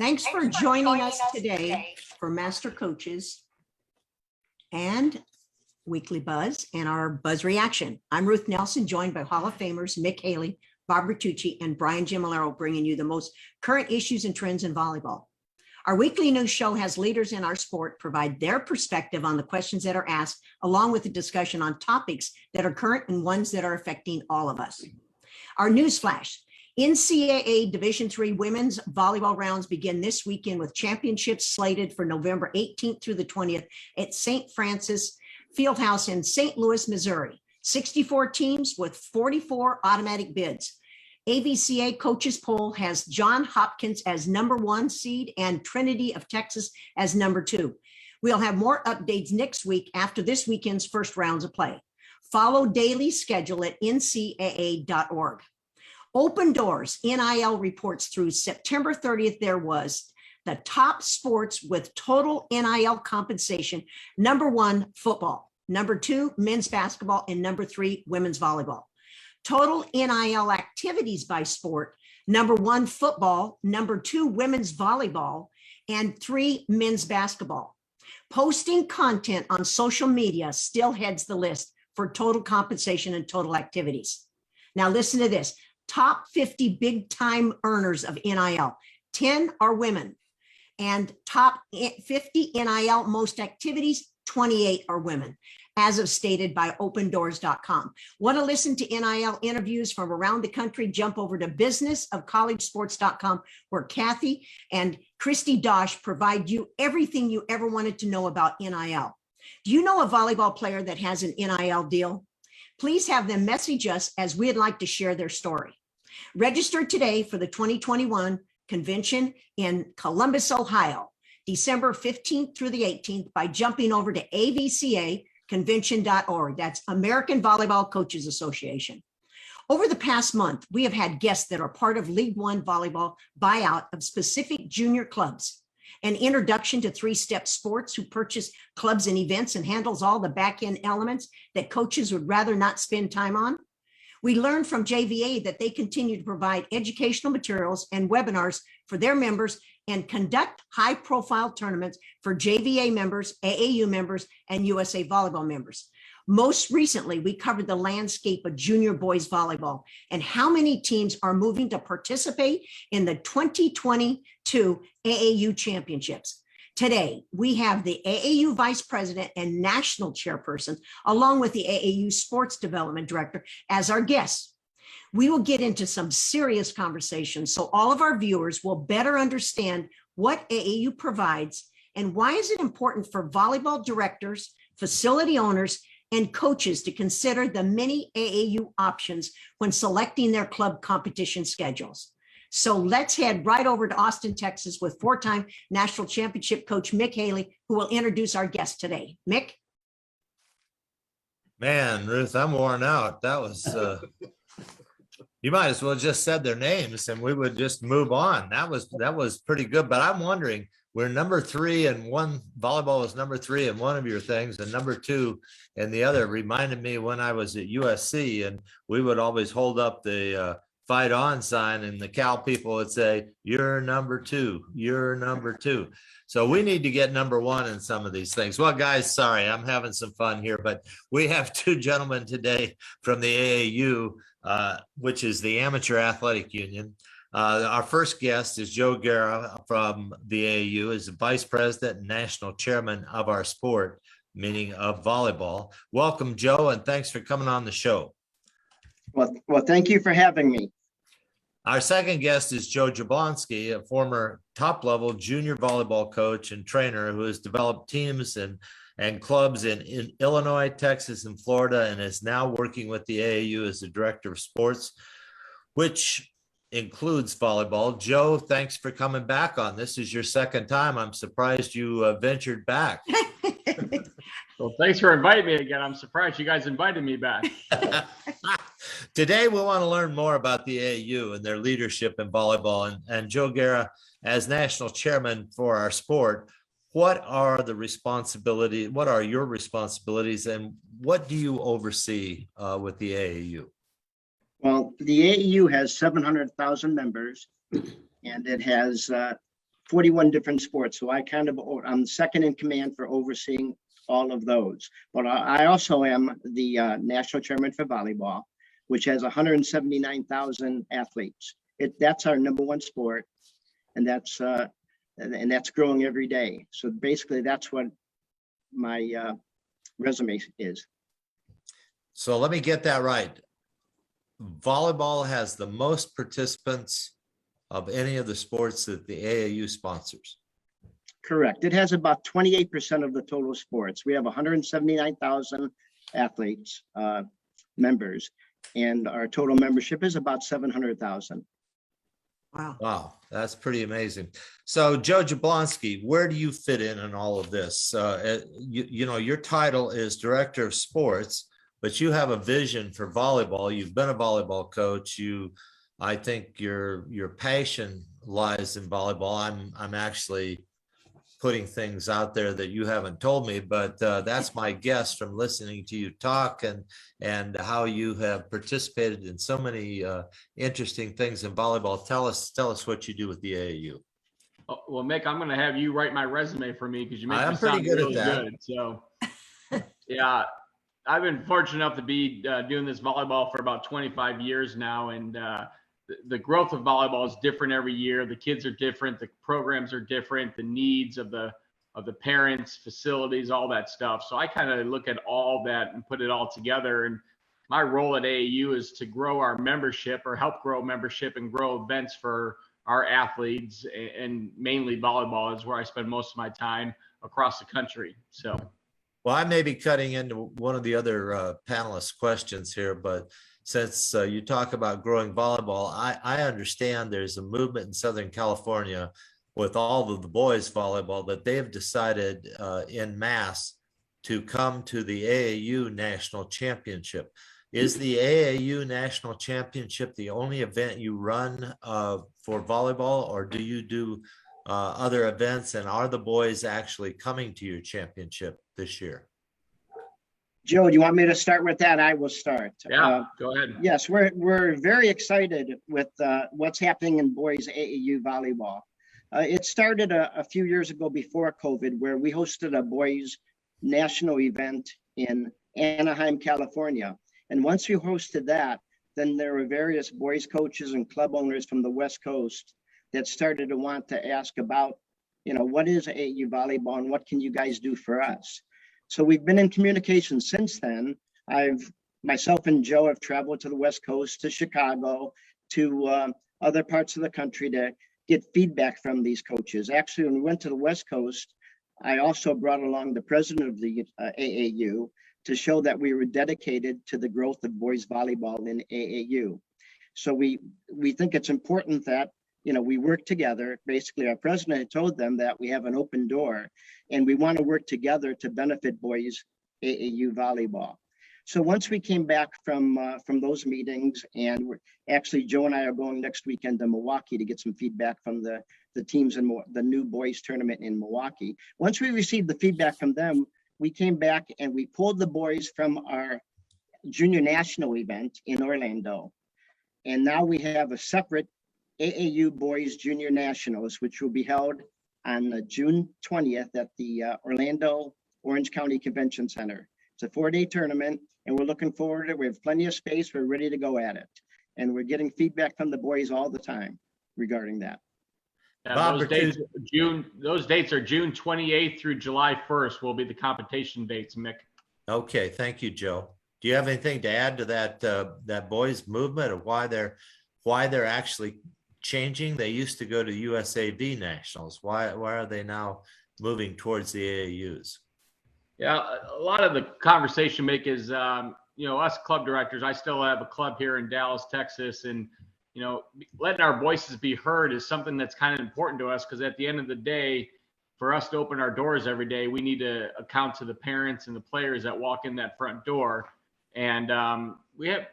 Thanks for joining us today for Master Coaches and Weekly Buzz and our Buzz Reaction. I'm Ruth Nelson, joined by Hall of Famers Mick Haley, Bob Bertucci, and Brian Gimolero, bringing you the most current issues and trends in volleyball. Our weekly news show has leaders in our sport provide their perspective on the questions that are asked, along with a discussion on topics that are current and ones that are affecting all of us. Our news flash. NCAA Division III women's volleyball rounds begin this weekend with championships slated for November 18th through the 20th at St. Francis Fieldhouse in St. Louis, Missouri. 64 teams with 44 automatic bids. AVCA Coaches Poll has Johns Hopkins as #1 seed and Trinity of Texas as #2. We'll have more updates next week after this weekend's first rounds of play. Follow daily schedule at ncaa.org. Open Doors NIL reports through September 30th, there was the top sports with total NIL compensation: #1, football; #2, men's basketball; and #3, women's volleyball. Total NIL activities by sport: #1, football; #2, women's volleyball; and 3, men's basketball. Posting content on social media still heads the list for total compensation and total activities. Now listen to this. Top 50 big time earners of NIL, 10 are women, and top 50 NIL most activities, 28 are women, as of stated by opendoors.com. Want to listen to NIL interviews from around the country? Jump over to businessofcollegesports.com, where Kathy and Christy Dosh provide you everything you ever wanted to know about NIL. Do you know a volleyball player that has an NIL deal? Please have them message us, as we'd like to share their story. Register today for the 2021 convention in Columbus, Ohio, December 15th through the 18th, by jumping over to AVCA Convention.org. That's American Volleyball Coaches Association. Over the past month, we have had guests that are part of League One volleyball buyout of specific junior clubs, an introduction to three-step sports, who purchase clubs and events and handles all the back-end elements that coaches would rather not spend time on. We learned from JVA that they continue to provide educational materials and webinars for their members and conduct high-profile tournaments for JVA members, AAU members, and USA Volleyball members. Most recently, we covered the landscape of junior boys volleyball and how many teams are moving to participate in the 2022 AAU Championships. Today, we have the AAU Vice President and National Chairperson, along with the AAU Sports Development Director, as our guests. We will get into some serious conversations so all of our viewers will better understand what AAU provides and why is it important for volleyball directors, facility owners, and coaches to consider the many AAU options when selecting their club competition schedules. So let's head right over to Austin, Texas, with four-time national championship coach Mick Haley, who will introduce our guest today. Mick? Man, Ruth, I'm worn out. That was, you might as well just said their names and we would just move on. That was pretty good. But I'm wondering, we're #3 and one, volleyball was #3 in one of your things and #2 in the other. Reminded me when I was at USC and we would always hold up the fight on sign and the Cal people would say, "You're #2, you're #2." So we need to get #1 in some of these things. Well, guys, sorry, I'm having some fun here, but we have two gentlemen today from the AAU, which is the Amateur Athletic Union. Our first guest is Joe Gura from the AAU, is the Vice President and National Chairman of our sport, meaning of volleyball. Welcome, Joe, and thanks for coming on the show. Well, thank you for having me. Our second guest is Joe Jablonski, a former top-level junior volleyball coach and trainer who has developed teams and clubs in Illinois, Texas, and Florida, and is now working with the AAU as the Director of Sports, which includes volleyball. Joe, thanks for coming back on. This is your second time. I'm surprised you ventured back. Well, thanks for inviting me again. I'm surprised you guys invited me back. Today, we want to learn more about the AAU and their leadership in volleyball. And Joe Gura, as national chairman for our sport, what are your responsibilities, and what do you oversee with the AAU? Well, the AAU has 700,000 members, and it has 41 different sports. So I'm second in command for overseeing all of those. But I also am the national chairman for volleyball, which has 179,000 athletes. That's our number one sport, and that's growing every day. So basically, that's what my resume is. So let me get that right. Volleyball has the most participants of any of the sports that the AAU sponsors. Correct. It has about 28% of the total sports. We have 179,000 athletes, members, and our total membership is about 700,000. Wow. Wow, that's pretty amazing. So Joe Jablonski, where do you fit in all of this? You know, your title is Director of Sports, but you have a vision for volleyball. You've been a volleyball coach. I think your passion lies in volleyball. I'm actually putting things out there that you haven't told me, but that's my guess from listening to you talk and how you have participated in so many interesting things in volleyball. Tell us what you do with the AAU. Oh, well, Mick, I'm going to have you write my resume for me because you make I'm me pretty sound good at really that. good. So, yeah, I've been fortunate enough to be doing this volleyball for about 25 years now, and the growth of volleyball is different every year. The kids are different, the programs are different, the needs of the parents, facilities, all that stuff. So I kind of look at all that and put it all together. And my role at AAU is to grow our membership or help grow membership and grow events for our athletes, and mainly volleyball is where I spend most of my time across the country. So. Well, I may be cutting into one of the other panelists' questions here, but since you talk about growing volleyball, I understand there's a movement in Southern California with all of the boys volleyball that they have decided en masse to come to the AAU National Championship. Is the AAU National Championship the only event you run for volleyball, or do you do other events, and are the boys actually coming to your championship this year? Joe, do you want me to start with that? I will start. Yeah, go ahead. Yes, we're very excited with what's happening in boys AAU volleyball. It started a few years ago before COVID, where we hosted a boys national event in Anaheim, California. And once we hosted that, then there were various boys coaches and club owners from the West Coast that started to want to ask about, what is AAU volleyball and what can you guys do for us? So we've been in communication since then. Myself and Joe have traveled to the West Coast, to Chicago, to other parts of the country to get feedback from these coaches. Actually, when we went to the West Coast, I also brought along the president of the AAU to show that we were dedicated to the growth of boys volleyball in AAU. So we think it's important that we work together. Basically, our president had told them that we have an open door and we want to work together to benefit boys AAU volleyball. So once we came back from those meetings, and Joe and I are going next weekend to Milwaukee to get some feedback from the teams in the new boys tournament in Milwaukee. Once we received the feedback from them, we came back and we pulled the boys from our junior national event in Orlando. And now we have a separate AAU Boys Junior Nationals, which will be held on June 20th at the Orlando Orange County Convention Center. It's a 4-day tournament, and we're looking forward to it. We have plenty of space. We're ready to go at it. And we're getting feedback from the boys all the time regarding that. Those dates are June 28th through July 1st will be the competition dates, Mick. Okay, thank you, Joe. Do you have anything to add to that boys movement, or why they're actually changing? They used to go to USAV nationals. Why are they now moving towards the AAUs? Yeah, a lot of the conversation, Mick, is us club directors. I still have a club here in Dallas, Texas, and letting our voices be heard is something that's kind of important to us, because at the end of the day, for us to open our doors every day, we need to account to the parents and the players that walk in that front door. And we have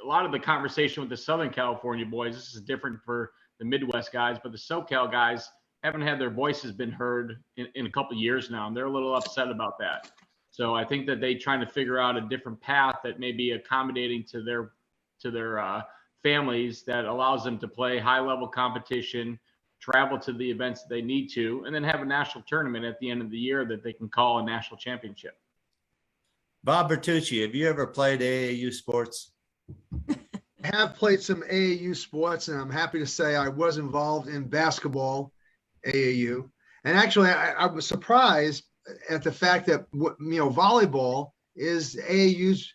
a lot of the conversation with the Southern California boys. This is different for the Midwest guys, but the SoCal guys haven't had their voices been heard in a couple of years now, and they're a little upset about that. So I think that they trying to figure out a different path that may be accommodating to their families, that allows them to play high level competition travel to the events that they need to, and then have a national tournament at the end of the year that they can call a national championship. Bob Bertucci, have you ever played AAU sports? I have played some AAU sports, and I'm happy to say I was involved in basketball AAU. And actually, I was surprised at the fact that, volleyball is AAU's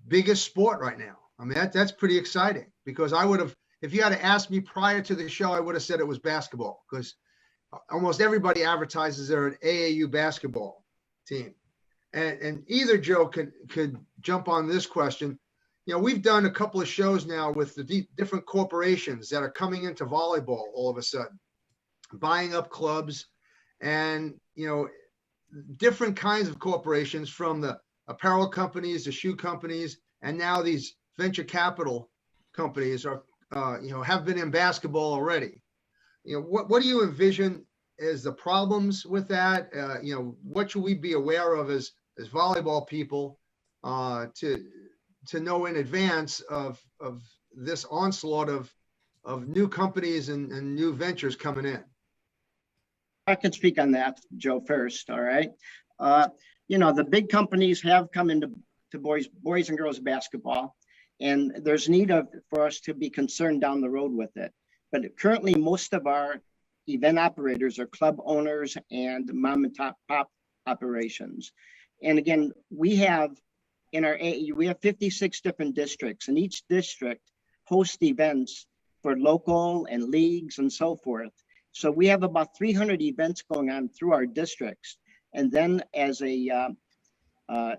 biggest sport right now. I mean, that's pretty exciting, because I would have, if you had to ask me prior to the show, I would have said it was basketball, because almost everybody advertises they're an AAU basketball team. And either Joe could jump on this question. We've done a couple of shows now with the different corporations that are coming into volleyball all of a sudden, buying up clubs, and, different kinds of corporations, from the apparel companies, the shoe companies, and now these venture capital companies are, have been in basketball already. What do you envision as the problems with that? What should we be aware of as volleyball people to know in advance of this onslaught of new companies and new ventures coming in? I can speak on that, Joe, first. All right. The big companies have come into boys and girls basketball, and there's need for us to be concerned down the road with it. But currently, most of our event operators are club owners and mom and pop operations. And again, we have in our AAU, we have 56 different districts, and each district hosts events for local and leagues and so forth. So we have about 300 events going on through our districts. And then as a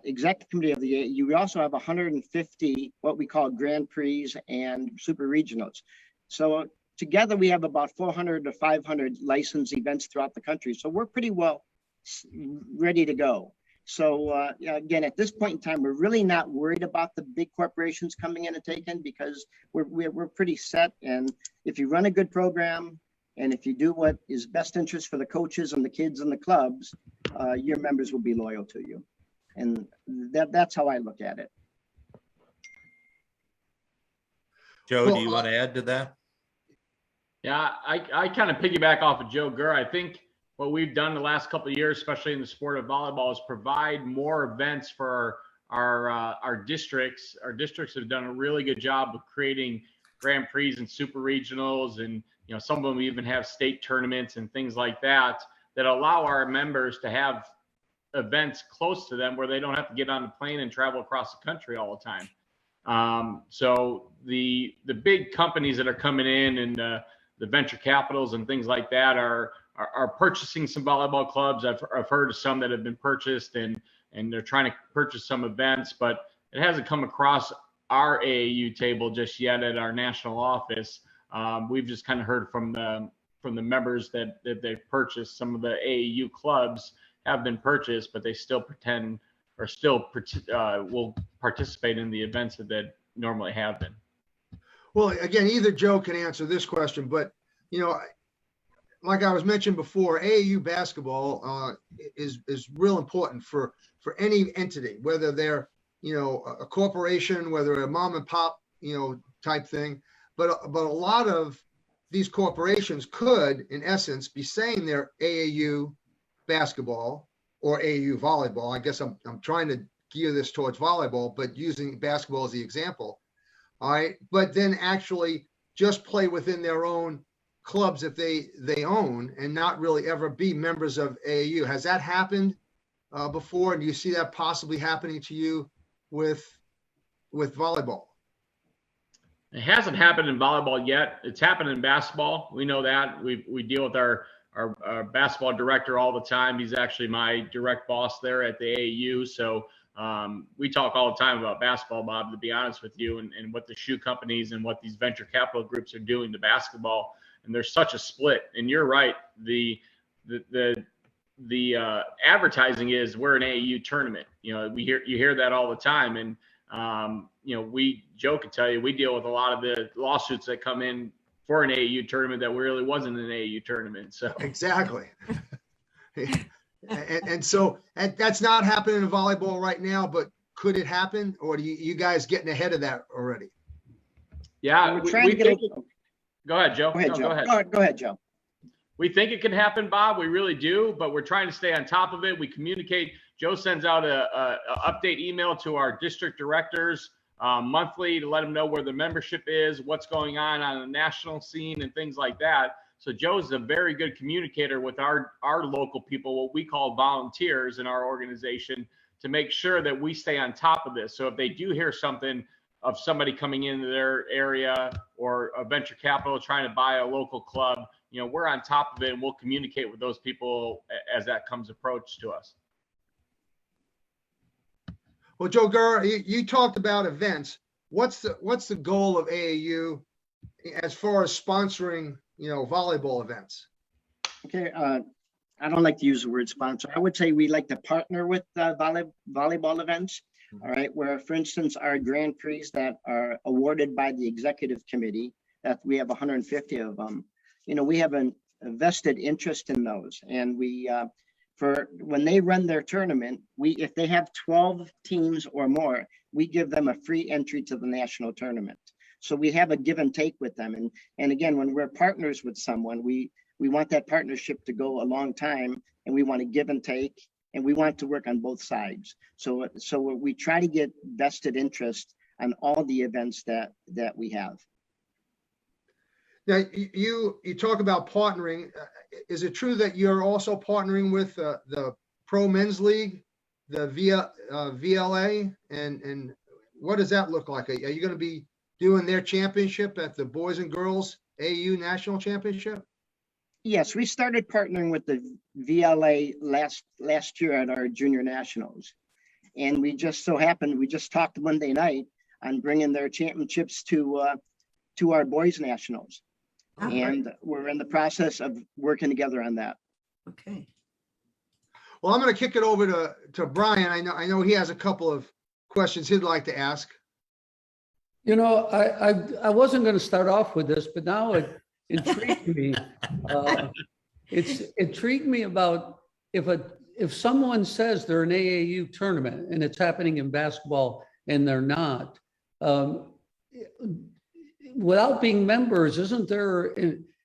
executive committee of the AAU, we also have 150 what we call Grand Prix and Super Regionals. So together we have about 400 to 500 licensed events throughout the country. So we're pretty well ready to go. So again, at this point in time, we're really not worried about the big corporations coming in and taking, because we're pretty set. And if you run a good program, and if you do what is best interest for the coaches and the kids and the clubs, your members will be loyal to you. And that's how I look at it. Joe, do you want to add to that? Yeah, I kind of piggyback off of Joe Gura. I think what we've done the last couple of years, especially in the sport of volleyball, is provide more events for our districts. Our districts have done a really good job of creating Grand Prix and Super Regionals, and some of them even have state tournaments and things like that allow our members to have events close to them where they don't have to get on a plane and travel across the country all the time. So the big companies that are coming in, and the venture capitals and things like that are purchasing some volleyball clubs. I've heard of some that have been purchased, and they're trying to purchase some events, but it hasn't come across our AAU table just yet at our national office. We've just kind of heard from the members that they've purchased. Some of the AAU clubs have been purchased, but they still will participate in the events that normally have been. Well, again, either Joe can answer this question, but like I was mentioned before, AAU basketball is real important for any entity, whether they're a corporation, whether a mom and pop type thing. But a lot of these corporations could, in essence, be saying they're AAU basketball or AAU volleyball. I guess I'm trying to gear this towards volleyball, but using basketball as the example. All right, but then actually just play within their own clubs that they own, and not really ever be members of AAU. Has that happened before? And do you see that possibly happening to you with volleyball? It hasn't happened in volleyball yet. It's happened in basketball. We know that. We deal with our basketball director all the time. He's actually my direct boss there at the AAU. So we talk all the time about basketball, Bob, to be honest with you, and what the shoe companies and what these venture capital groups are doing to basketball. And there's such a split. And you're right. The advertising is we're an AAU tournament. You hear that all the time. And Joe could tell you, we deal with a lot of the lawsuits that come in for an AAU tournament that really wasn't an AAU tournament. So exactly. and that's not happening in volleyball right now, but could it happen? Or are you guys getting ahead of that already? Yeah. We're trying to get Go ahead, Joe. Go ahead, Joe. Go ahead, Joe. We think it can happen, Bob. We really do, but we're trying to stay on top of it. We communicate. Joe sends out a update email to our district directors monthly to let them know where the membership is, what's going on the national scene, and things like that. So Joe's a very good communicator with our local people, what we call volunteers in our organization, to make sure that we stay on top of this. So if they do hear something of somebody coming into their area or a venture capital trying to buy a local club, you know, we're on top of it, and we'll communicate with those people as that comes approached to us. Well, Joe Gura, you talked about events. What's the goal of AAU as far as sponsoring, you know, volleyball events? Okay, I don't like to use the word sponsor. I would say we like to partner with volleyball events. All right, where, for instance, our Grand Prix that are awarded by the executive committee, that we have 150 of them, you know, we have a vested interest in those. And we, for when they run their tournament, if they have 12 teams or more, we give them a free entry to the national tournament. So we have a give and take with them. And again, when we're partners with someone, we want that partnership to go a long time, and we want to give and take, and we want to work on both sides. So we try to get vested interest on all the events that we have. Now, you talk about partnering. Is it true that you're also partnering with the Pro Men's League, the VLA, and what does that look like? Are you going to be doing their championship at the Boys and Girls AAU National Championship? Yes, we started partnering with the VLA last year at our junior nationals. And we just so happened, we just talked Monday night on bringing their championships to our boys nationals. Oh, and we're in the process of working together on that. Okay. Well, I'm going to kick it over to Brian. I know he has a couple of questions he'd like to ask. You know, I wasn't going to start off with this, but now it intrigued me. It's intrigued me about if someone says they're an AAU tournament and it's happening in basketball and they're not, without being members, isn't there?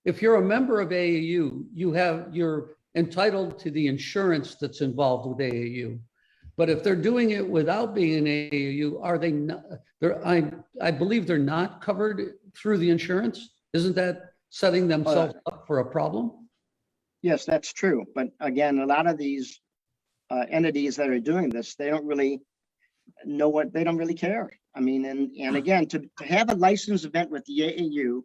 If you're a member of AAU, you're entitled to the insurance that's involved with AAU. But if they're doing it without being an AAU, are they not? I believe they're not covered through the insurance. Isn't that setting themselves up for a problem? Yes, that's true. But again, a lot of these entities that are doing this, they don't really know they don't really care. I mean, and again, to have a licensed event with the AAU,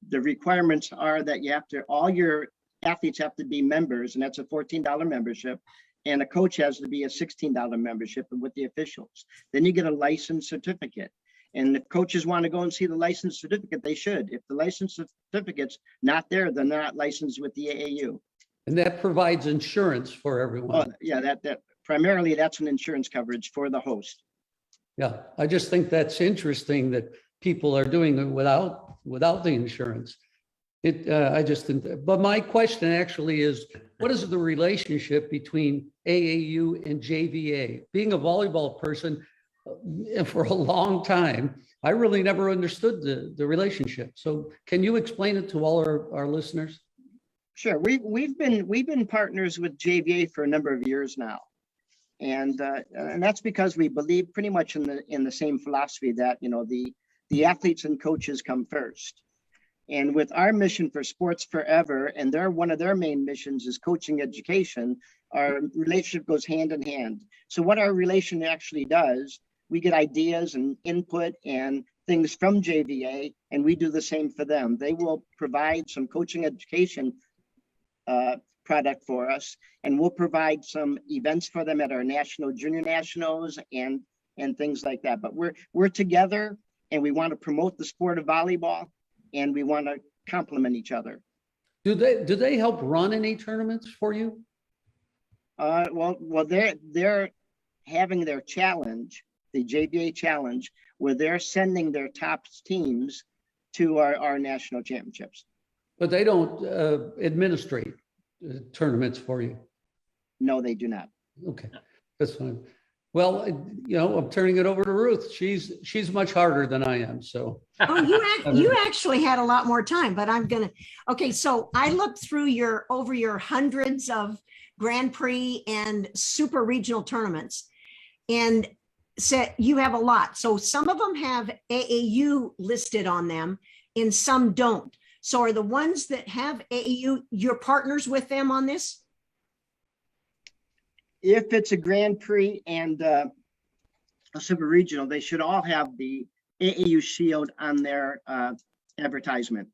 the requirements are that all your athletes have to be members, and that's a $14 membership. And a coach has to be a $16 membership with the officials. Then you get a license certificate. And if coaches want to go and see the license certificate, they should. If the license certificate's not there, they're not licensed with the AAU. And that provides insurance for everyone. Yeah, that primarily that's an insurance coverage for the host. Yeah, I just think that's interesting that people are doing it without the insurance. I just think, but my question actually is, what is the relationship between AAU and JVA? Being a volleyball person for a long time, I really never understood the relationship. So can you explain it to all our listeners? Sure. We've been partners with JVA for a number of years now. And that's because we believe pretty much in the same philosophy that, you know, the athletes and coaches come first. And with our mission for Sports Forever, and one of their main missions is coaching education, our relationship goes hand in hand. So what our relation actually does, we get ideas and input and things from JVA, and we do the same for them. They will provide some coaching education product for us, and we'll provide some events for them at our national junior nationals and things like that. But we're together, and we want to promote the sport of volleyball, and we want to complement each other. Do they help run any tournaments for you? Well, they're having their challenge, the JVA challenge, where they're sending their top teams to our national championships. But they don't administrate tournaments for you? No, they do not. Okay, that's fine. Well, I'm turning it over to Ruth. She's much harder than I am. So. Oh, you actually had a lot more time, but okay. So I looked through your hundreds of Grand Prix and super regional tournaments and said you have a lot. So some of them have AAU listed on them and some don't. So are the ones that have AAU, your partners with them on this? If it's a Grand Prix and a super regional, they should all have the AAU shield on their advertisement.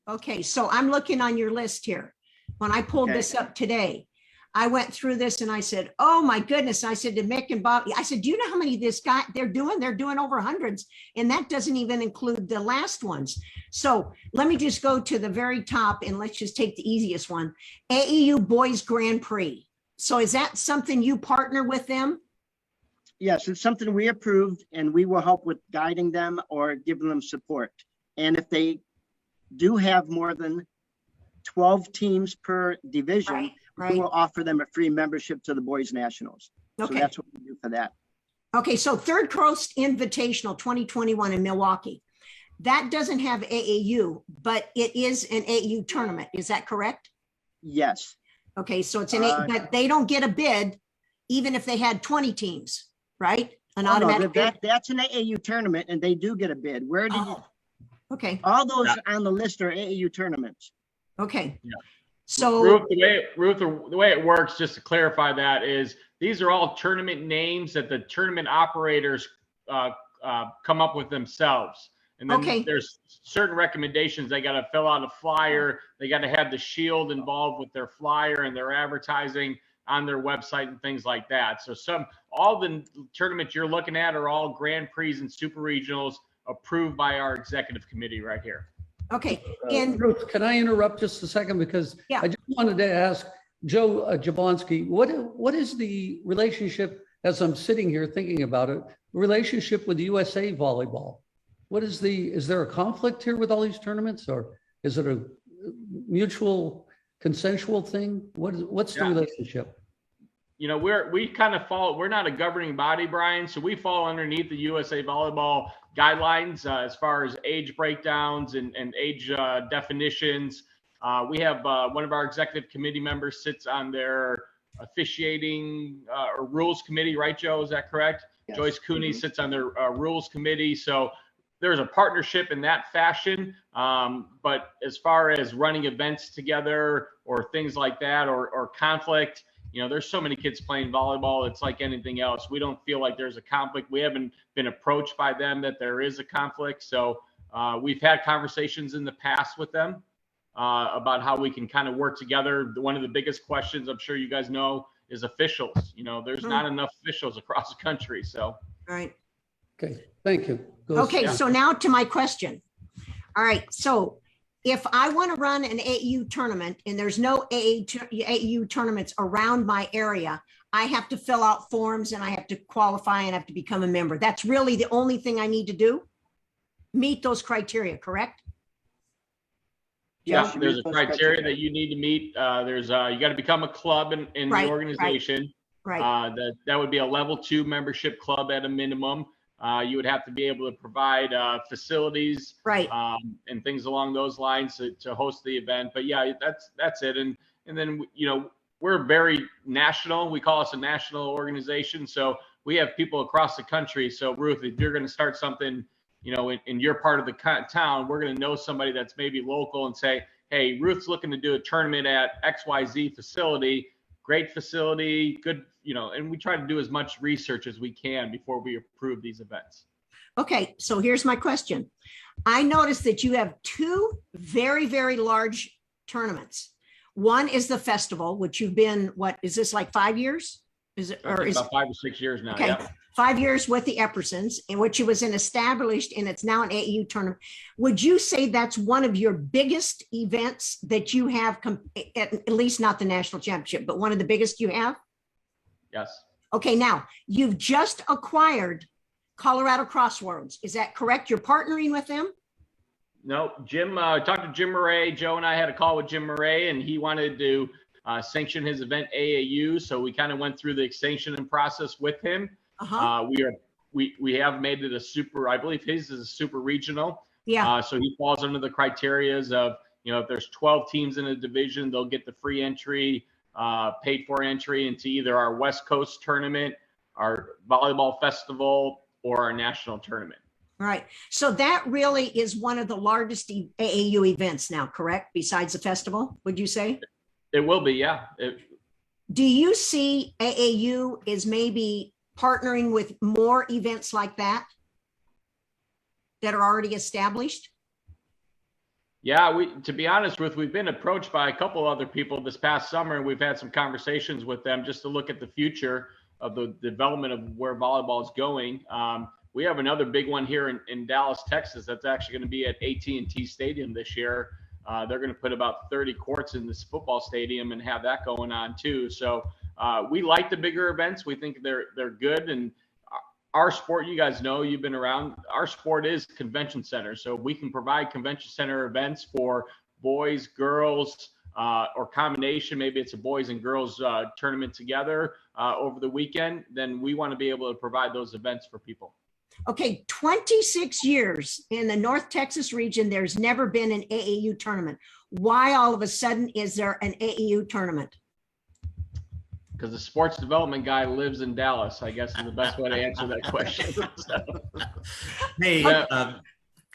Okay, so I'm looking on your list here. When I pulled this up today, I went through this and I said, oh my goodness. I said to Mick and Bob, I said, do you know how many they're doing? They're doing over hundreds. And that doesn't even include the last ones. So let me just go to the very top and let's just take the easiest one. AAU Boys Grand Prix. So is that something you partner with them? Yes, it's something we approved and we will help with guiding them or giving them support. And if they do have more than 12 teams per division, we will offer them a free membership to the Boys Nationals. Okay. So that's what we do for that. Okay, so Third Coast Invitational 2021 in Milwaukee. That doesn't have AAU, but it is an AAU tournament. Is that correct? Yes. Okay, so it's but they don't get a bid even if they had 20 teams, right? An automatic bid. That's an AAU tournament and they do get a bid. Where did you? Okay. All those on the list are AAU tournaments. Okay. Yeah. So Ruth, the way it works, just to clarify that, is these are all tournament names that the tournament operators come up with themselves. And then there's certain recommendations. They got to fill out a flyer. They got to have the shield involved with their flyer and their advertising on their website and things like that. So all the tournaments you're looking at are all Grand Prix and Super Regionals approved by our executive committee right here. Okay. Ruth, can I interrupt just a second? Because I just wanted to ask Joe Jablonski, what is the relationship, as I'm sitting here thinking about it, relationship with USA Volleyball? Is there a conflict here with all these tournaments, or is it a mutual consensual thing? What's the relationship? We kind of follow, we're not a governing body, Brian, so we fall underneath the USA Volleyball guidelines as far as age breakdowns and age definitions. We have one of our executive committee members sits on their officiating or rules committee, right, Joe? Is that correct? Yes. Joyce Cooney sits on their rules committee. So there's a partnership in that fashion. But as far as running events together or things like that, or conflict, there's so many kids playing volleyball. It's like anything else. We don't feel like there's a conflict. We haven't been approached by them that there is a conflict. So we've had conversations in the past with them about how we can kind of work together. One of the biggest questions, I'm sure you guys know, is officials. There's not enough officials across the country. So. All right. Okay. Thank you. So now to my question. All right. So if I want to run an AAU tournament and there's no AAU tournaments around my area, I have to fill out forms and I have to qualify and have to become a member. That's really the only thing I need to do? Meet those criteria, correct? Yeah, there's a criteria that you need to meet. You got to become a club in the organization. Right. That would be a level 2 membership club at a minimum. You would have to be able to provide facilities, and things along those lines to host the event. But yeah, that's it. And then we're very national. We call us a national organization, so we have people across the country. So Ruth, if you're going to start something, in your part of the town, we're going to know somebody that's maybe local and say, hey, Ruth's looking to do a tournament at XYZ facility. Great facility, good, and we try to do as much research as we can before we approve these events. Okay, so here's my question. I noticed that you have 2 very, very large tournaments. One is the festival, which you've been, what is this, like 5 years? Is it, or is about 5 or 6 years now? Okay, yeah. 5 years with the Eppersons, in which it was established, and it's now an AAU tournament. Would you say that's one of your biggest events that you have, at least not the national championship, but one of the biggest you have? Yes. Okay, now you've just acquired Colorado Crossroads. Is that correct? You're partnering with them? No, Jim, talked to Jim Murray. Joe and I had a call with Jim Murray, and he wanted to sanction his event AAU. So we kind of went through the sanctioning process with him. Uh-huh. We have made it a super, I believe his is a super regional. Yeah. So he falls under the criterias of, if there's 12 teams in a division, they'll get the free entry, paid for entry into either our West Coast tournament, our volleyball festival, or our national tournament. Right. So that really is one of the largest AAU events now, correct? Besides the festival, would you say? It will be, yeah. Do you see AAU is maybe partnering with more events like that are already established? Yeah, to be honest with, we've been approached by a couple other people this past summer, and we've had some conversations with them just to look at the future of the development of where volleyball is going. We have another big one here in Dallas, Texas, that's actually going to be at AT&T Stadium this year. They're going to put about 30 courts in this football stadium and have that going on too. So we like the bigger events. We think they're good. And our sport, you guys know, you've been around, our sport is convention center. So we can provide convention center events for boys, girls, or combination. Maybe it's a boys and girls tournament together over the weekend. Then we want to be able to provide those events for people. Okay, 26 years in the North Texas region, there's never been an AAU tournament. Why all of a sudden is there an AAU tournament? Because the sports development guy lives in Dallas, I guess is the best way to answer that question. Hey,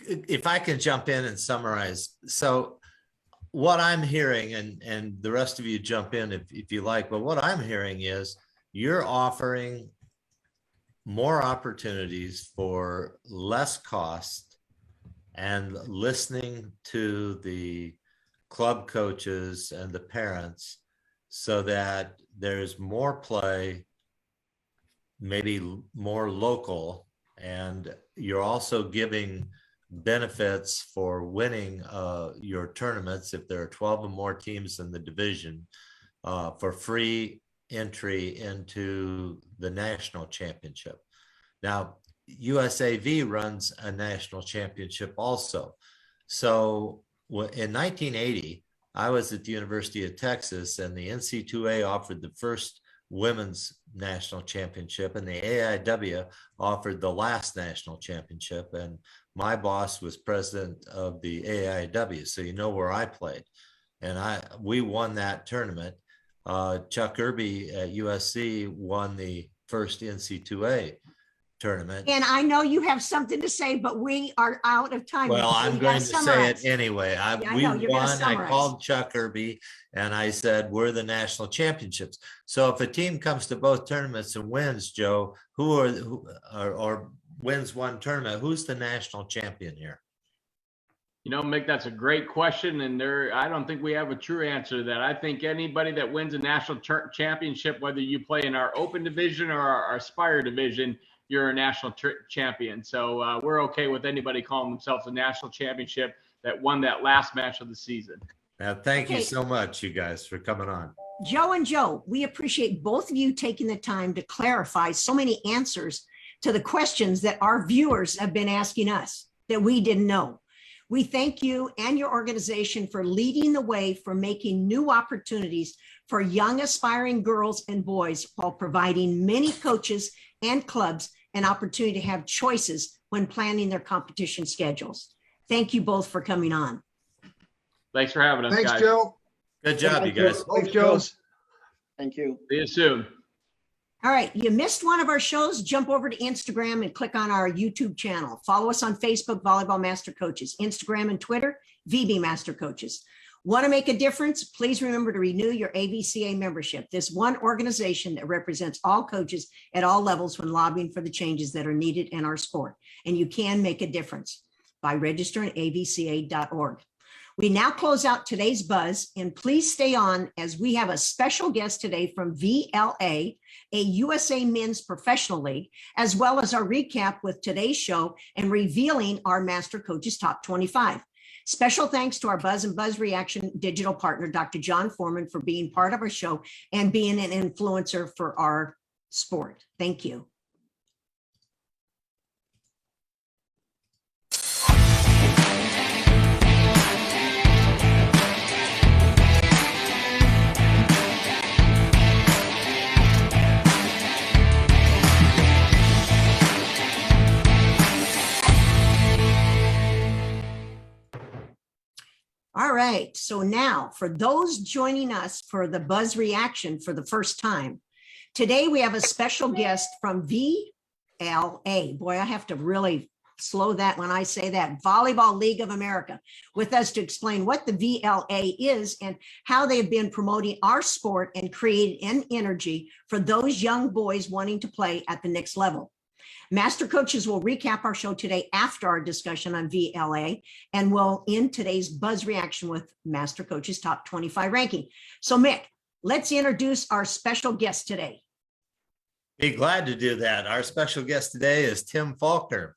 if I can jump in and summarize. So what I'm hearing, and the rest of you jump in if you like, but what I'm hearing is you're offering more opportunities for less cost and listening to the club coaches and the parents so that there's more play, maybe more local, and you're also giving benefits for winning your tournaments if there are 12 or more teams in the division for free entry into the national championship. Now, USAV runs a national championship also. So in 1980, I was at the University of Texas, and the NC2A offered the first women's national championship, and the AIW offered the last national championship. And my boss was president of the AIW, so you know where I played. And we won that tournament. Chuck Irby at USC won the first NC2A tournament. And I know you have something to say, but we are out of time. Well, I'm going to say it summarize. anyway. We won. I called Chuck Irby and I said, we're the national championships. So if a team comes to both tournaments and wins, Joe, or wins one tournament, who's the national champion here? Mick, that's a great question. And I don't think we have a true answer to that. I think anybody that wins a national championship, whether you play in our open division or our Aspire division, you're a national champion. So we're okay with anybody calling themselves a national championship that won that last match of the season. Thank you so much, you guys, for coming on. Joe and Joe, we appreciate both of you taking the time to clarify so many answers to the questions that our viewers have been asking us that we didn't know. We thank you and your organization for leading the way for making new opportunities for young aspiring girls and boys while providing many coaches and clubs an opportunity to have choices when planning their competition schedules. Thank you both for coming on. Thanks for having us, Thanks, guys. Joe. Good job, you guys. Thanks, Joe. Thank you. See you soon. All right, you missed one of our shows, jump over to Instagram and click on our YouTube channel. Follow us on Facebook, Volleyball Master Coaches, Instagram and Twitter, VB Master Coaches. Want to make a difference? Please remember to renew your AVCA membership. This one organization that represents all coaches at all levels when lobbying for the changes that are needed in our sport. And you can make a difference by registering at avca.org. We now close out today's buzz, and please stay on as we have a special guest today from VLA, a USA Men's Professional League, as well as our recap with today's show and revealing our Master Coaches Top 25. Special thanks to our Buzz and Buzz Reaction digital partner, Dr. John Foreman, for being part of our show and being an influencer for our sport. Thank you. All right, so now for those joining us for the buzz reaction for the first time, today we have a special guest from VLA. Boy, I have to really slow that when I say that, Volleyball League of America, with us to explain what the VLA is and how they've been promoting our sport and creating an energy for those young boys wanting to play at the next level. Master Coaches will recap our show today after our discussion on VLA, and we'll end today's buzz reaction with Master Coaches Top 25 ranking. So Mick, let's introduce our special guest today. Be glad to do that. Our special guest today is Tim Falknor,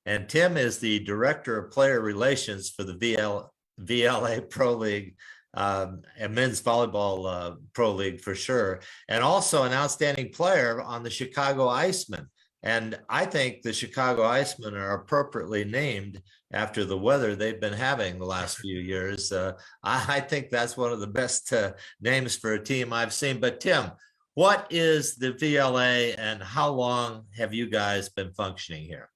and Tim is the Director of Player Relations for the VLA Pro League, and Men's Volleyball Pro League for sure, and also an outstanding player on the Chicago Iceman. And I think the Chicago Icemen are appropriately named after the weather they've been having the last few years. I think that's one of the best names for a team I've seen. But Tim, what is the VLA and how long have you guys been functioning here?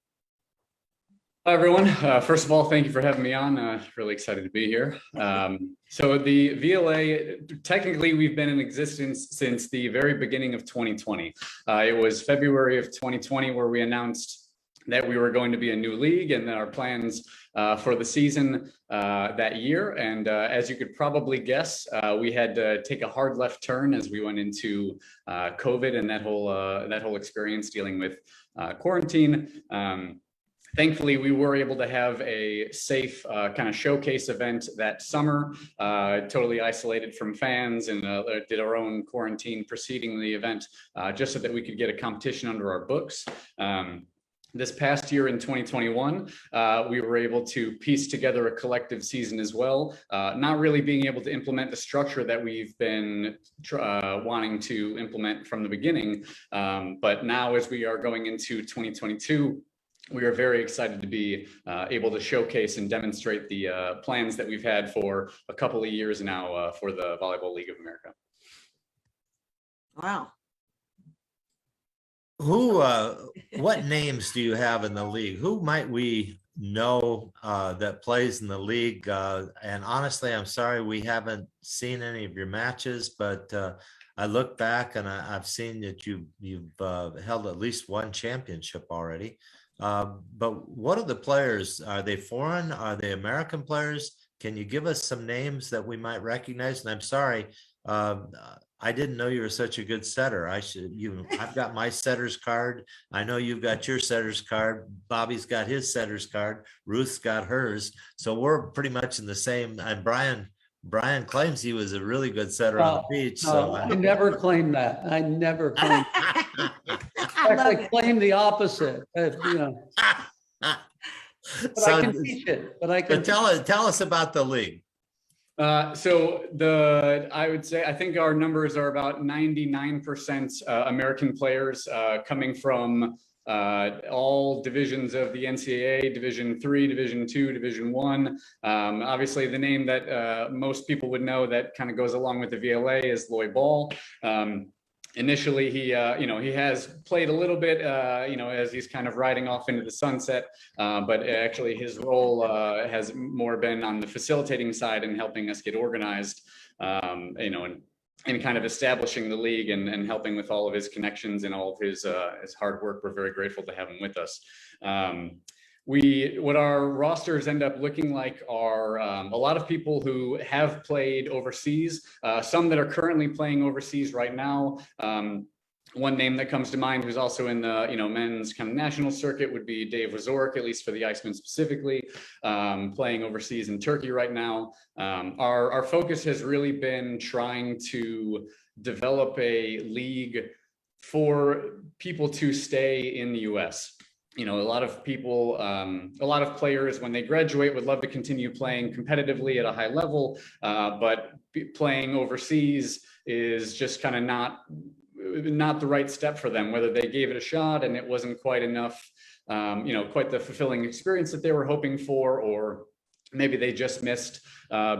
Hi, everyone. First of all, thank you for having me on. Really excited to be here. So the VLA, technically, we've been in existence since the very beginning of 2020. It was February of 2020 where we announced that we were going to be a new league and our plans for the season that year. And as you could probably guess, we had to take a hard left turn as we went into COVID and that whole experience dealing with quarantine. Thankfully, we were able to have a safe kind of showcase event that summer, totally isolated from fans, and did our own quarantine preceding the event just so that we could get a competition under our books. This past year in 2021, we were able to piece together a collective season as well, not really being able to implement the structure that we've been wanting to implement from the beginning. But now as we are going into 2022, we are very excited to be able to showcase and demonstrate the plans that we've had for a couple of years now for the Volleyball League of America. Wow. What names do you have in the league? Who might we know that plays in the league? And honestly, I'm sorry we haven't seen any of your matches, but I look back and I've seen that you've held at least one championship already. But what are the players? Are they foreign? Are they American players? Can you give us some names that we might recognize? And I'm sorry, I didn't know you were such a good setter. I've got my setter's card. I know you've got your setter's card. Bobby's got his setter's card. Ruth's got hers. So we're pretty much in the same. And Brian claims he was a really good setter on the beach. So I never claimed that. I never claimed. I claim the opposite. But so, I can teach it. But I can tell us about the league. So I would say, I think our numbers are about 99% American players coming from all divisions of the NCAA, Division III, Division II, Division I. Obviously, the name that most people would know that kind of goes along with the VLA is Lloyd Ball. Initially, he has played a little bit, as he's kind of riding off into the sunset. But actually, his role has more been on the facilitating side and helping us get organized, and kind of establishing the league and helping with all of his connections and all of his hard work. We're very grateful to have him with us. What our rosters end up looking like are a lot of people who have played overseas, some that are currently playing overseas right now. One name that comes to mind who's also in the men's kind of national circuit would be Dave Wazorek, at least for the Iceman specifically, playing overseas in Turkey right now. Our focus has really been trying to develop a league for people to stay in the US. A lot of people, a lot of players, when they graduate, would love to continue playing competitively at a high level, but playing overseas is just kind of not the right step for them, whether they gave it a shot and it wasn't quite enough, quite the fulfilling experience that they were hoping for, or maybe they just missed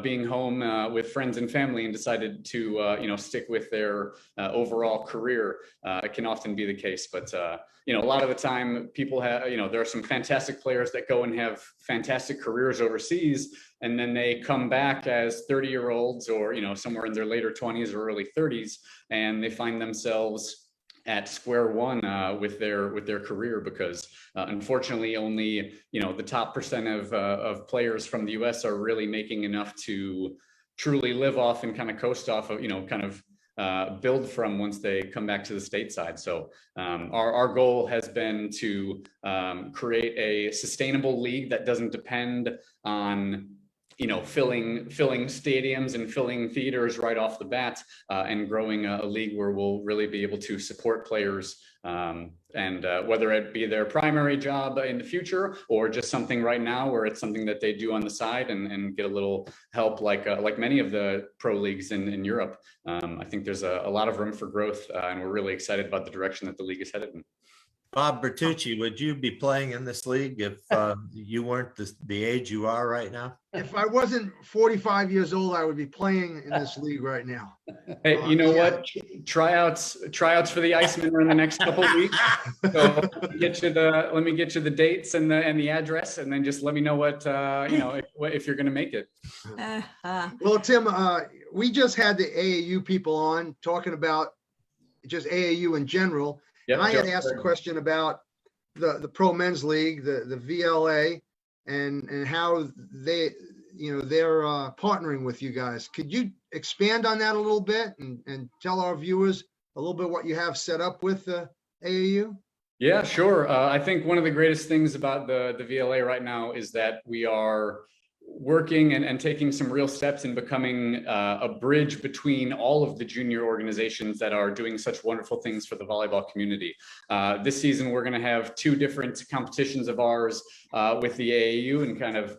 being home with friends and family and decided to stick with their overall career. It can often be the case, but a lot of the time people have, there are some fantastic players that go and have fantastic careers overseas, and then they come back as 30-year-olds or somewhere in their later 20s or early 30s, and they find themselves at square one with their career, because unfortunately only the top percent of players from the US are really making enough to truly live off and kind of coast off of, build from once they come back to the stateside. So our goal has been to create a sustainable league that doesn't depend on filling stadiums and filling theaters right off the bat, and growing a league where we'll really be able to support players, and whether it be their primary job in the future or just something right now where it's something that they do on the side and get a little help, like many of the pro leagues in Europe. I think there's a lot of room for growth, and we're really excited about the direction that the league is headed in. Bob Bertucci, would you be playing in this league if you weren't the age you are right now? If I wasn't 45 years old, I would be playing in this league right now. Hey, you know what? Tryouts for the Iceman are in the next couple of weeks. So let me get you the dates and the address, and then just let me know what if you're going to make it. Well, Tim, we just had the AAU people on talking about just AAU in general. Yep, and I had asked a question about the pro men's league, the VLA, and how they're partnering with you guys. Could you expand on that a little bit and tell our viewers a little bit what you have set up with the AAU? Yeah, sure. I think one of the greatest things about the VLA right now is that we are working and taking some real steps in becoming a bridge between all of the junior organizations that are doing such wonderful things for the volleyball community. This season, we're going to have 2 different competitions of ours with the AAU, and kind of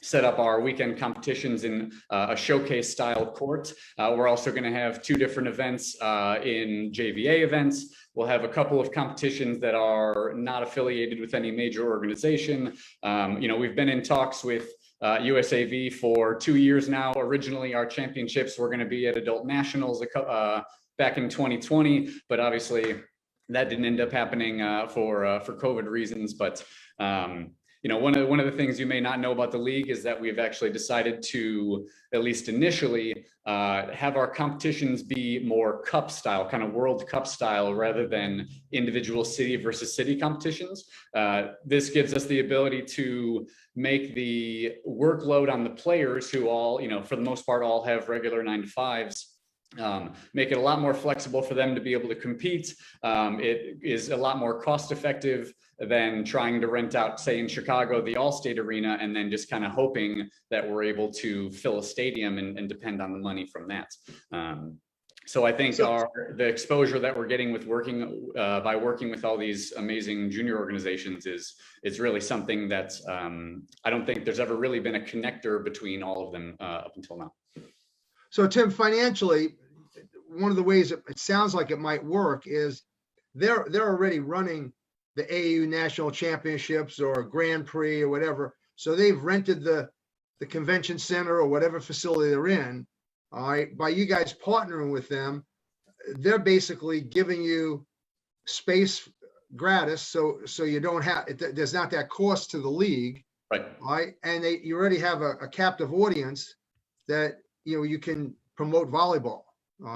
set up our weekend competitions in a showcase style court. We're also going to have 2 different events in JVA events. We'll have a couple of competitions that are not affiliated with any major organization. We've been in talks with USAV for 2 years now. Originally, our championships were going to be at Adult Nationals back in 2020, but obviously that didn't end up happening for COVID reasons. But one of the things you may not know about the league is that we've actually decided to, at least initially, have our competitions be more cup style, kind of World Cup style, rather than individual city versus city competitions. This gives us the ability to make the workload on the players, who all, for the most part, all have regular 9-to-5s, make it a lot more flexible for them to be able to compete. It is a lot more cost effective than trying to rent out, say in Chicago, the Allstate Arena, and then just kind of hoping that we're able to fill a stadium and depend on the money from that. So I think the exposure that we're getting with working with all these amazing junior organizations is really something that I don't think there's ever really been a connector between all of them up until now. So Tim, financially, one of the ways it sounds like it might work is they're already running the AAU National Championships or Grand Prix or whatever. So they've rented the convention center or whatever facility they're in. All right, by you guys partnering with them, they're basically giving you space gratis, so you don't have, there's not that cost to the league, right? Right, and you already have a captive audience that you can promote volleyball.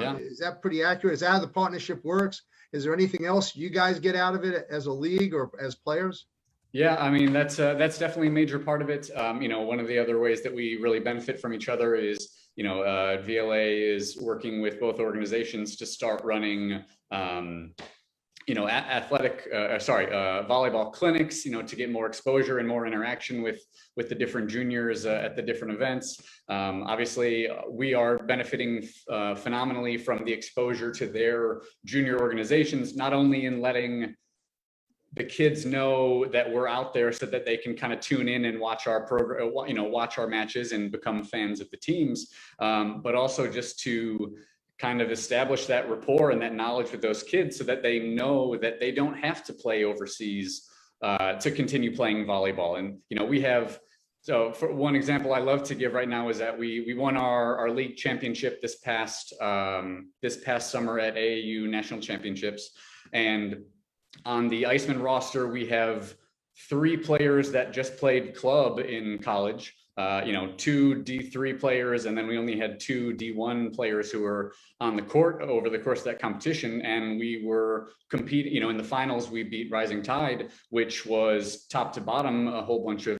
Yeah. Is that pretty accurate? Is that how the partnership works? Is there anything else you guys get out of it as a league or as players? Yeah, I mean, that's definitely a major part of it. One of the other ways that we really benefit from each other is, VLA is working with both organizations to start running, volleyball clinics, to get more exposure and more interaction with the different juniors at the different events. Obviously, we are benefiting phenomenally from the exposure to their junior organizations, not only in letting the kids know that we're out there so that they can kind of tune in and watch our program, watch our matches and become fans of the teams, but also just to kind of establish that rapport and that knowledge with those kids so that they know that they don't have to play overseas to continue playing volleyball. And, we have So for one example I love to give right now is that we won our league championship this past summer at AAU National Championships. And on the Iceman roster, we have 3 players that just played club in college, 2 D3 players, and then we only had 2 D1 players who were on the court over the course of that competition. And we were competing, in the finals, we beat Rising Tide, which was top to bottom, a whole bunch of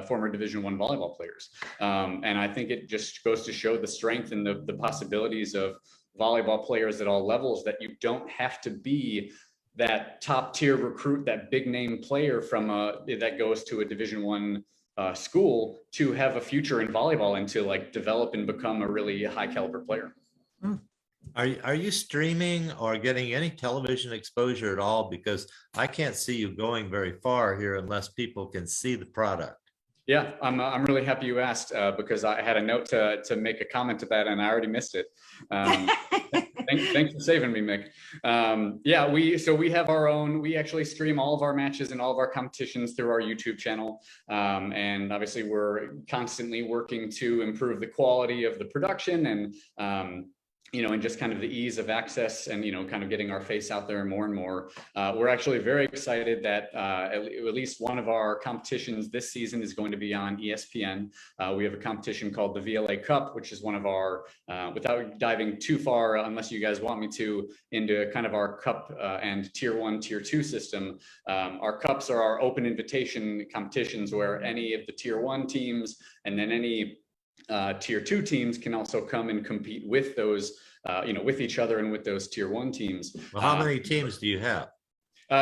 former Division I volleyball players. And I think it just goes to show the strength and the possibilities of volleyball players at all levels, that you don't have to be that top tier recruit, that big name player from that goes to a Division I school to have a future in volleyball and to like develop and become a really high caliber player. Are you streaming or getting any television exposure at all? Because I can't see you going very far here unless people can see the product. Yeah, I'm really happy you asked because I had a note to make a comment to that and I already missed it. Thanks for saving me, Mick. Yeah, we have our own. We actually stream all of our matches and all of our competitions through our YouTube channel, and obviously we're constantly working to improve the quality of the production and and just kind of the ease of access and, kind of getting our face out there more and more. We're actually very excited that at least one of our competitions this season is going to be on ESPN. We have a competition called the VLA Cup, which is one of our, without diving too far, unless you guys want me to, into kind of our cup and tier 1, tier 2 system. Our cups are our open invitation competitions where any of the tier 1 teams and then any tier 2 teams can also come and compete with those, with each other and with those tier 1 teams. Well, how many teams do you have?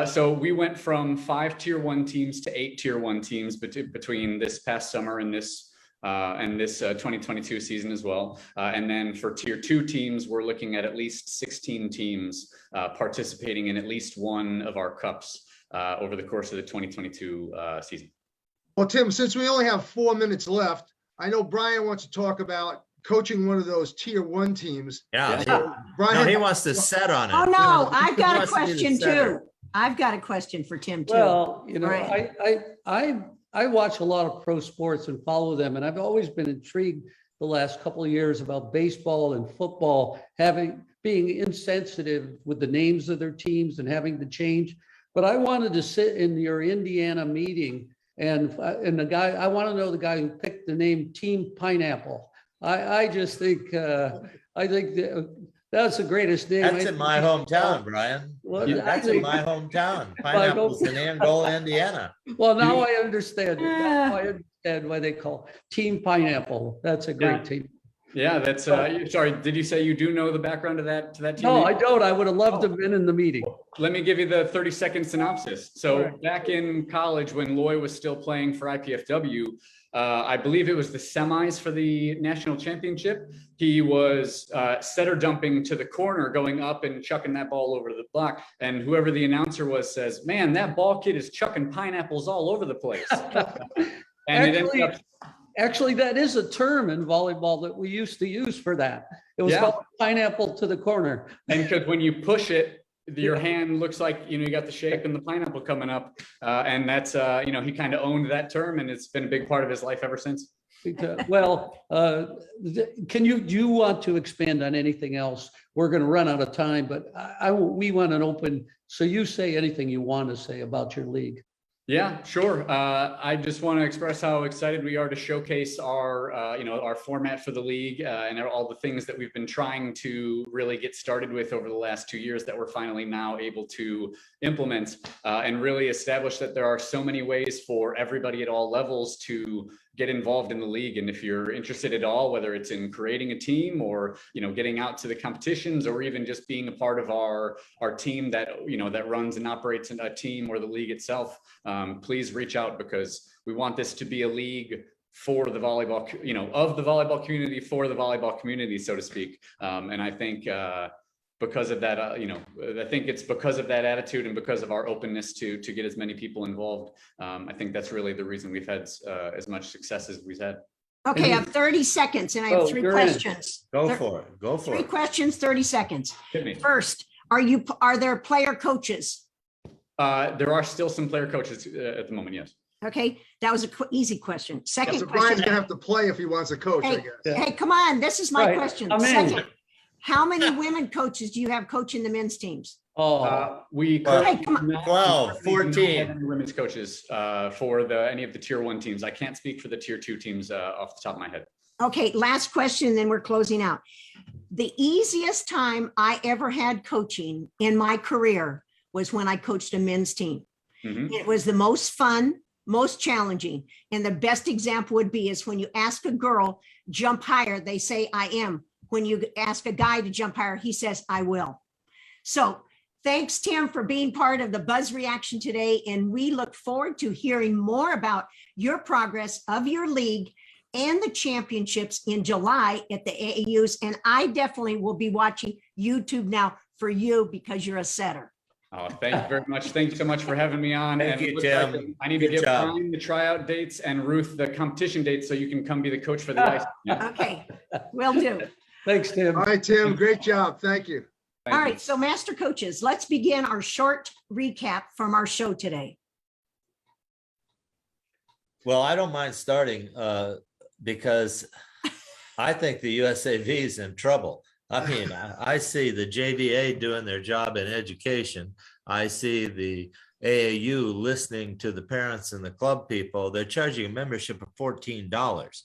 So we went from 5 tier 1 teams to 8 tier 1 teams between this past summer and this 2022 season as well. And then for tier 2 teams, we're looking at least 16 teams participating in at least one of our cups over the course of the 2022 season. Well, Tim, since we only have 4 minutes left, I know Brian wants to talk about coaching one of those tier 1 teams. Yeah. So, Brian, No, he wants to set on it. Oh, no, I've He got a wants to be the question too. setter. I've got a question for Tim too. Well, Right. I watch a lot of pro sports and follow them, and I've always been intrigued the last couple of years about baseball and football being insensitive with the names of their teams and having to change. But I wanted to sit in your Indiana meeting and the guy, I want to know the guy who picked the name Team Pineapple. I just think that's the greatest name. That's in my hometown, Brian. Well, That's in my hometown. Pineapples in Angola, Indiana. Well, now I understand. Now I understand why they call Team Pineapple. That's a great team. Yeah, that's sorry, did you say you do know the background of that team? No, I don't. I would have loved to have been in the meeting. Let me give you the 30-second synopsis. So back in college when Loy was still playing for IPFW, I believe it was the semis for the national championship. He was setter dumping to the corner, going up and chucking that ball over the block. And whoever the announcer was says, "Man, that ball kid is chucking pineapples all over the place." And it ended up. Actually, that is a term in volleyball that we used to use for that. It was called pineapple to the corner. And because when you push it, your hand looks like, you got the shape and the pineapple coming up. And that's, he kind of owned that term and it's been a big part of his life ever since. Well, do you want to expand on anything else? We're going to run out of time, but we want an open, so you say anything you want to say about your league. Yeah, sure. I just want to express how excited we are to showcase our format for the league and all the things that we've been trying to really get started with over the last 2 years that we're finally now able to implement and really establish that there are so many ways for everybody at all levels to get involved in the league. And if you're interested at all, whether it's in creating a team or, getting out to the competitions or even just being a part of our team that, that runs and operates in a team or the league itself, please reach out because we want this to be a league for the volleyball, of the volleyball community, for the volleyball community, so to speak. And I think, because of that, I think it's because of that attitude and because of our openness to get as many people involved. I think that's really the reason we've had as much success as we've had. Okay, I have 30 seconds and I have 3 questions. Go for it. 3 questions, 30 seconds. Hit me. First, are there player coaches? There are still some player coaches at the moment, yes. Okay, that was a easy question. Second So Brian's question. gonna have to play if he wants a coach, I Hey, guess. hey, come on, this is my Right, question. I'm in. Second, how many women coaches do you have coaching the men's teams? We Well, Hey, come on. 12, currently do not have 14. any women's coaches for any of the tier 1 teams. I can't speak for the tier 2 teams off the top of my head. Okay, last question, then we're closing out. The easiest time I ever had coaching in my career was when I coached a men's team. Mhm. It was the most fun, most challenging. And the best example would be is when you ask a girl, jump higher, they say, I am. When you ask a guy to jump higher, he says, I will. So thanks, Tim, for being part of the Buzz Reaction today. And we look forward to hearing more about your progress of your league and the championships in July at the AAUs. And I definitely will be watching YouTube now for you because you're a setter. Oh, thank you very much. Thank you so much for having me on. Thank And you, it looks like Tim. I need to Good give job. Brian the tryout dates and Ruth the competition dates so you can come be the coach for the Iceman. Okay, will do. Thanks, Tim. All right, Tim, great job. Thank you. Thank All you. right, so Master Coaches, let's begin our short recap from our show today. Well, I don't mind starting because I think the USAV is in trouble. I mean, I see the JVA doing their job in education. I see the AAU listening to the parents and the club people. They're charging a membership of $14.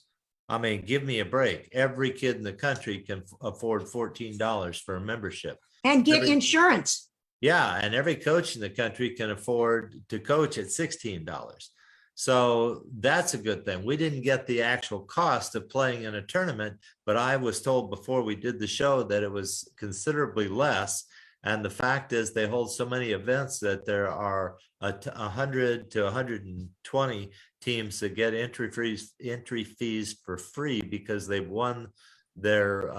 I mean, give me a break. Every kid in the country can afford $14 for a membership. And get Every- insurance. Yeah, and every coach in the country can afford to coach at $16. So that's a good thing. We didn't get the actual cost of playing in a tournament, but I was told before we did the show that it was considerably less. And the fact is they hold so many events that there are 100 to 120 teams that get entry fees for free because they've won their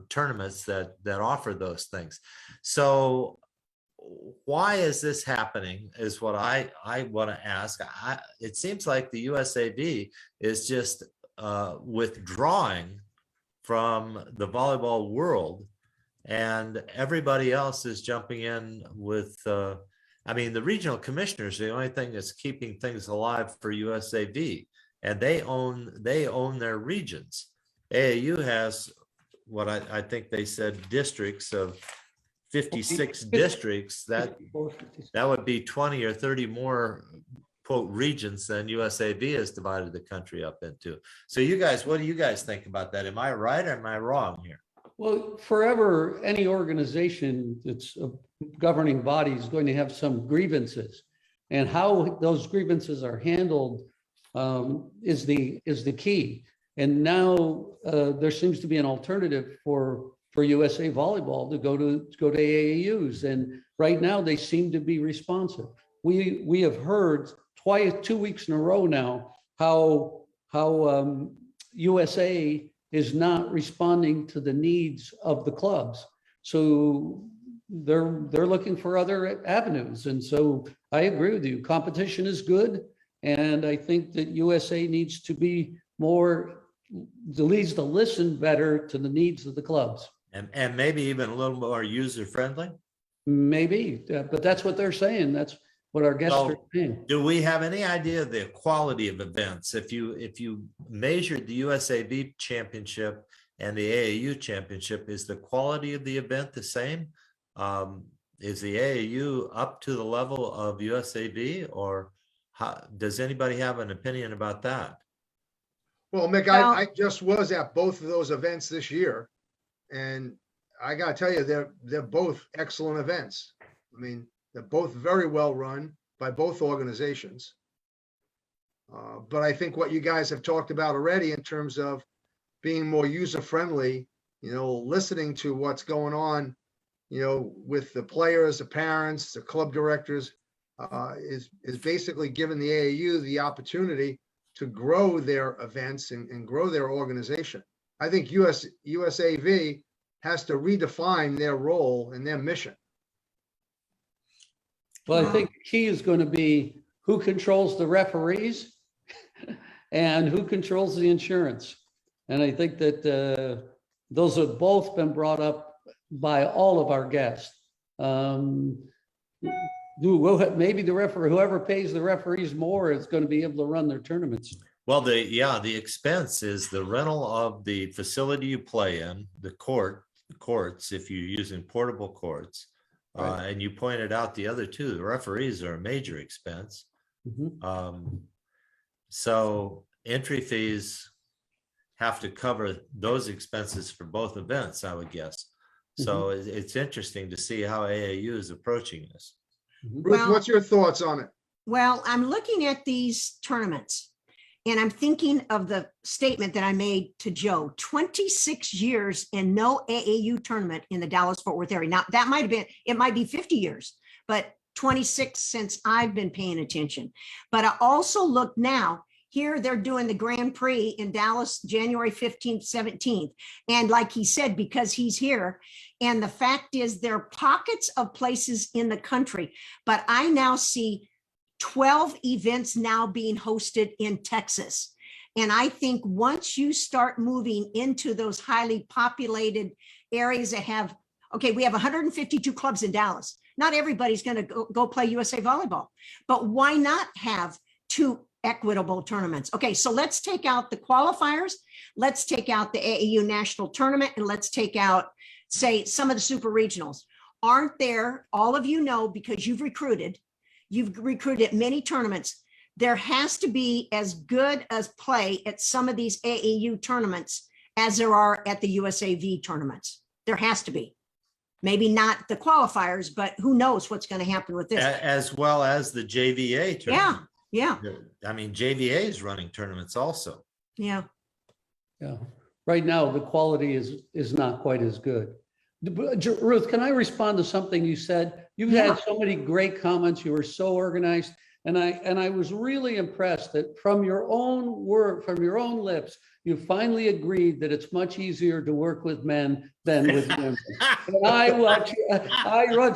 tournaments that offer those things. So why is this happening is what I want to ask. It seems like the USAV is just withdrawing from the volleyball world, and everybody else is jumping in with, I mean, the regional commissioners are the only thing that's keeping things alive for USAV, and they own their regions. AAU has what I think they said districts of 56 districts. That would be 20 or 30 more quote regions than USAV has divided the country up into. So you guys, what do you guys think about that? Am I right or am I wrong here? Well, forever, any organization that's a governing body is going to have some grievances. And how those grievances are handled is the key. And now there seems to be an alternative for USA Volleyball to go to AAUs. And right now they seem to be responsive. We have heard 2 weeks in a row now how USA is not responding to the needs of the clubs. So they're looking for other avenues. And so I agree with you. Competition is good. And I think that USA needs to be needs to listen better to the needs of the clubs. And maybe even a little more user friendly. Maybe, but that's what they're saying. That's what our guests are saying. Do we have any idea of the quality of events? If you measured the USAV championship and the AAU championship, is the quality of the event the same? Is the AAU up to the level of USAV, or does anybody have an opinion about that? Well, Mick, I just was at both of those events this year, and I got to tell you, they're both excellent events. I mean, they're both very well run by both organizations. But I think what you guys have talked about already in terms of being more user friendly, listening to what's going on, with the players, the parents, the club directors, is basically giving the AAU the opportunity to grow their events and grow their organization. I think USAV has to redefine their role and their mission. Well, I think the key is going to be who controls the referees and who controls the insurance. And I think that those have both been brought up by all of our guests. maybe the referee, whoever pays the referees more is going to be able to run their tournaments. Well, the expense is the rental of the facility you play in, the courts, if you're using portable courts. Right. And you pointed out the other two, the referees are a major expense. Mhm. So entry fees have to cover those expenses for both events, I would guess. So it's interesting to see how AAU is approaching this. Ruth, Well- what's your thoughts on it? Well, I'm looking at these tournaments and I'm thinking of the statement that I made to Joe, 26 years and no AAU tournament in the Dallas-Fort Worth area. Now, that might have been, it might be 50 years, but 26 since I've been paying attention. But I also look now, here they're doing the Grand Prix in Dallas, January 15th, 17th. And like he said, because he's here, and the fact is there are pockets of places in the country, but I now see 12 events now being hosted in Texas. And I think once you start moving into those highly populated areas that have, okay, we have 152 clubs in Dallas. Not everybody's going to go play USA Volleyball, but why not have two equitable tournaments? Okay, so let's take out the qualifiers. Let's take out the AAU national tournament, and let's take out, say, some of the super regionals. Aren't there, all of you know, because you've recruited many tournaments, there has to be as good as play at some of these AAU tournaments as there are at the USAV tournaments. There has to be. Maybe not the qualifiers, but who knows what's going to happen with this. As well as the JVA tournament. Yeah, I mean, JVA is running tournaments also. yeah. Yeah. Right now, the quality is not quite as good. Ruth, can I respond to something you said? You've had so many great comments. You were so organized. And I was really impressed that from your own word, from your own lips, you finally agreed that it's much easier to work with men than with women. And I want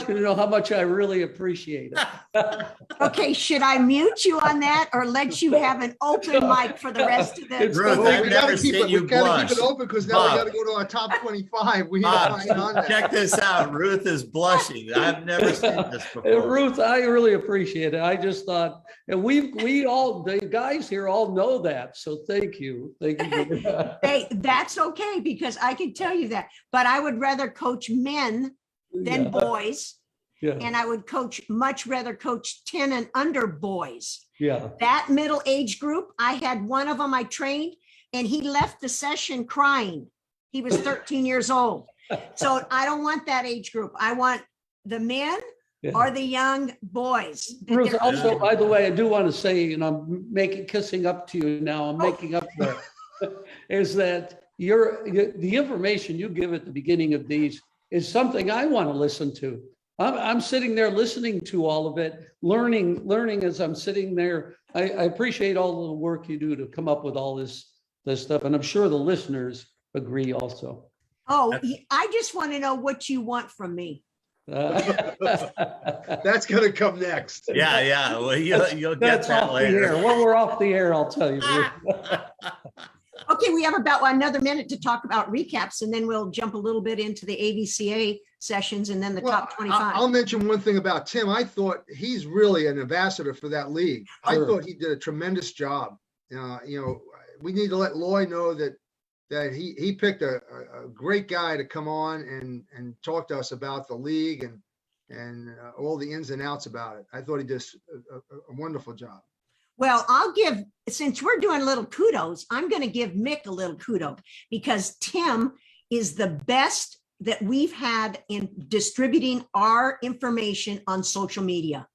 you to know how much I really appreciate it. Okay, should I mute you on that or let you have an open mic for the rest of the? Ruth, Well, I've we gotta never keep seen it, you we gotta keep blush. it open because now we Bob. gotta go to our top 25. We need to Bob, find on that. check this out. Ruth is blushing. I've never seen this before. Ruth, I really appreciate it. I just thought, and we all, the guys here all know that. So thank you. Thank you. For that. Hey, that's okay, because I can tell you that, but I would rather coach men than Yeah. boys. Yeah. And I would much rather coach 10 and under boys. Yeah. That middle age group, I had one of them I trained and he left the session crying. He was 13 years old. So I don't want that age group. I want the men Yeah. or the young boys. Ruth, also, by the way, I do want to say, and I'm kissing up to you now, I'm making up for it, is that the information you give at the beginning of these is something I want to listen to. I'm sitting there listening to all of it, learning as I'm sitting there. I appreciate all the work you do to come up with all this stuff, and I'm sure the listeners agree also. Oh, I just want to know what you want from me. That's gonna come next. Yeah. Well, you'll get That's that off the later. air. When we're off the air, I'll tell you. Okay, we have about another minute to talk about recaps, and then we'll jump a little bit into the AVCA sessions and then the Well, top 25. I'll mention one thing about Tim. I thought he's really an ambassador for that league. I Sure. thought he did a tremendous job. We need to let Loy know that he picked a great guy to come on and talk to us about the league and all the ins and outs about it. I thought he did a wonderful job. Well, since we're doing a little kudos, I'm going to give Mick a little kudos because Tim is the best that we've had in distributing our information on social media.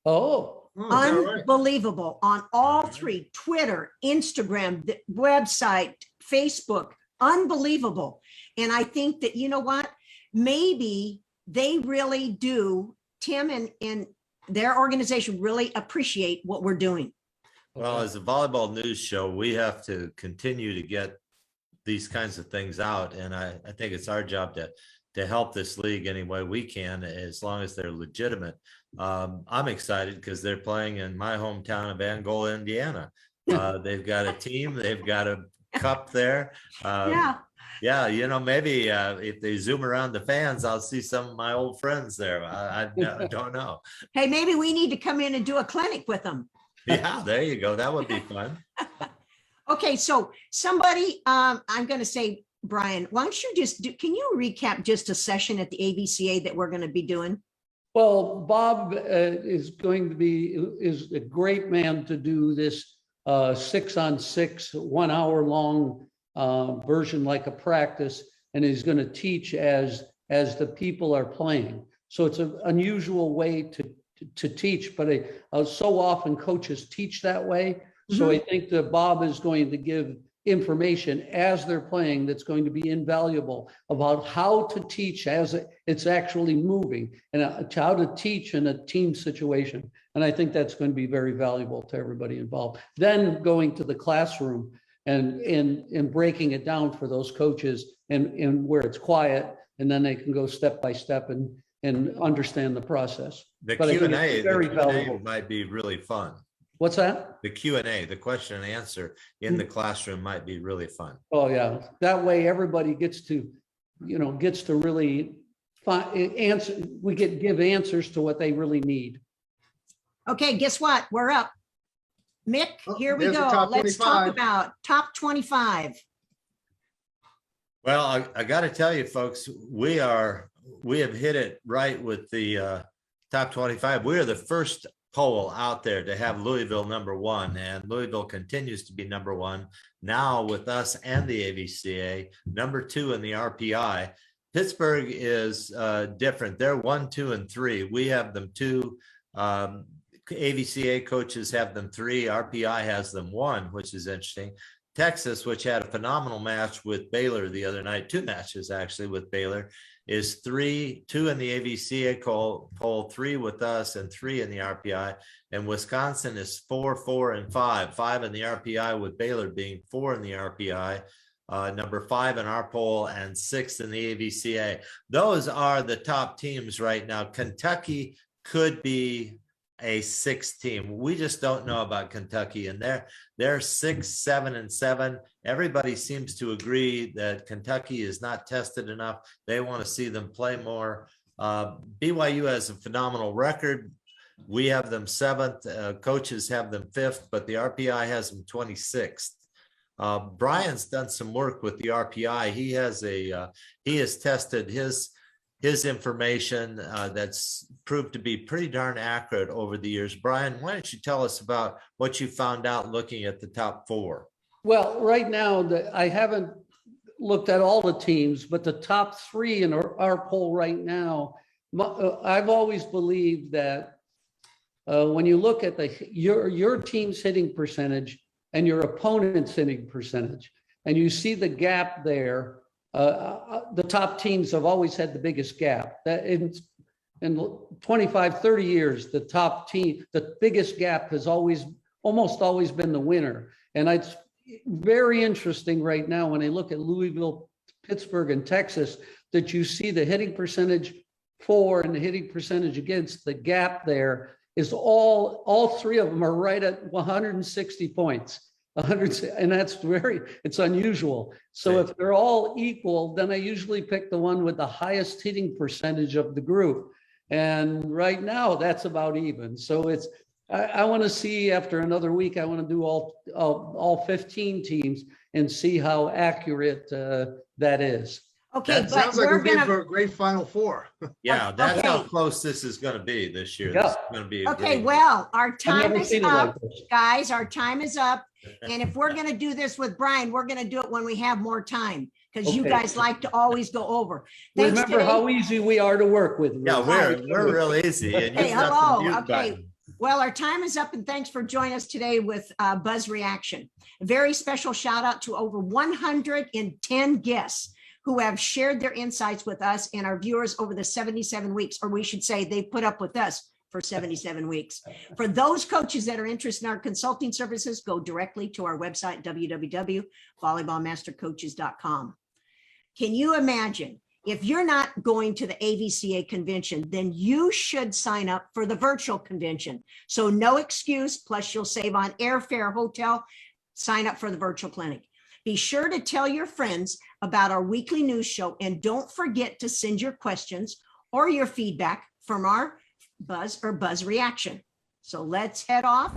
Oh, Oh, is that right? Unbelievable on all three, Twitter, Instagram, the website, Facebook, unbelievable. And I think that, you know what, maybe they really do, Tim and their organization really appreciate what we're doing. Well, as a volleyball news show, we have to continue to get these kinds of things out. And I think it's our job to help this league any way we can, as long as they're legitimate. I'm excited because they're playing in my hometown of Angola, Indiana. They've got a team, they've got a cup there. Yeah. Yeah, maybe if they zoom around the fans, I'll see some of my old friends there. I don't know. Hey, maybe we need to come in and do a clinic with them. Yeah, there you go. That would be fun. Okay, so somebody, I'm going to say, Brian, why don't you can you recap just a session at the AVCA that we're going to be doing? Well, Bob is a great man to do this 6-on-6, 1 hour long version like a practice, and he's going to teach as the people are playing. So it's an unusual way to teach, but so often coaches teach that way. So I think that Bob is going to give information as they're playing that's going to be invaluable about how to teach as it's actually moving, and how to teach in a team situation. And I think that's going to be very valuable to everybody involved. Then going to the classroom and breaking it down for those coaches and where it's quiet, and then they can go step by step and understand the process. The But I think it's Q&A, very the Q&A valuable. might be really fun. What's that? The Q&A, the question and answer in the classroom might be really fun. Oh, yeah. That way everybody gets to really answer. We give answers to what they really need. Okay, guess what? We're up. Mick, here we there's the go. top Let's talk 25. about top 25. Well, I got to tell you, folks, we have hit it right with the top 25. We are the first poll out there to have Louisville #1, and Louisville continues to be #1 now with us and the AVCA, #2 in the RPI. Pittsburgh is different. They're 1, 2, and 3. We have them 2. AVCA coaches have them 3. RPI has them 1, which is interesting. Texas, which had a phenomenal match with Baylor the other night, 2 matches actually with Baylor, is 3, 2 in the AVCA poll, 3 with us, and 3 in the RPI. And Wisconsin is 4, 4, and 5. 5 in the RPI, with Baylor being 4 in the RPI. #5 in our poll, and 6 in the AVCA. Those are the top teams right now. Kentucky could be a 6th team. We just don't know about Kentucky, and they're 6, 7, and 7. Everybody seems to agree that Kentucky is not tested enough. They want to see them play more. BYU has a phenomenal record. We have them 7th. Coaches have them 5th, but the RPI has them 26th. Brian's done some work with the RPI. He has tested his information that's proved to be pretty darn accurate over the years. Brian, why don't you tell us about what you found out looking at the top 4? Well, right now, I haven't looked at all the teams, but the top 3 in our poll right now, I've always believed that when you look at your team's hitting percentage and your opponent's hitting percentage, and you see the gap there, the top teams have always had the biggest gap. That in 25, 30 years, the top team, the biggest gap has almost always been the winner. And it's very interesting right now when I look at Louisville, Pittsburgh, and Texas, that you see the hitting percentage for and the hitting percentage against. The gap there is all 3 of them are right at 160 points. 100, and it's unusual. So if they're all equal, then I usually pick the one with the highest hitting percentage of the group. And right now that's about even. So I want to see, after another week, I want to do all 15 teams and see how accurate that is. Okay, That but sounds like we're it'd be gonna. for a great Final Four. Yeah, that's how Okay. close this is going to be this year. Yeah. This is going to be a Okay, great- well, our I've time never is seen it like up, this. guys. Our time is up. And if we're gonna do this with Brian, we're gonna do it when we have more time, because you Okay. guys like to always go over. Thanks Remember today. how easy we are to work with. Yeah, Ruth. we're real easy. And Hey, you've got the hello. mute Okay. button. Well, our time is up, and thanks for joining us today with Buzz Reaction. A very special shout out to over 110 guests who have shared their insights with us and our viewers over the 77 weeks, or we should say they put up with us for 77 weeks. For those coaches that are interested in our consulting services, go directly to our website, www.volleyballmastercoaches.com. Can you imagine, if you're not going to the AVCA convention, then you should sign up for the virtual convention. So no excuse, plus you'll save on airfare, hotel, sign up for the virtual clinic. Be sure to tell your friends about our weekly news show, and don't forget to send your questions or your feedback from our buzz or buzz reaction. So let's head off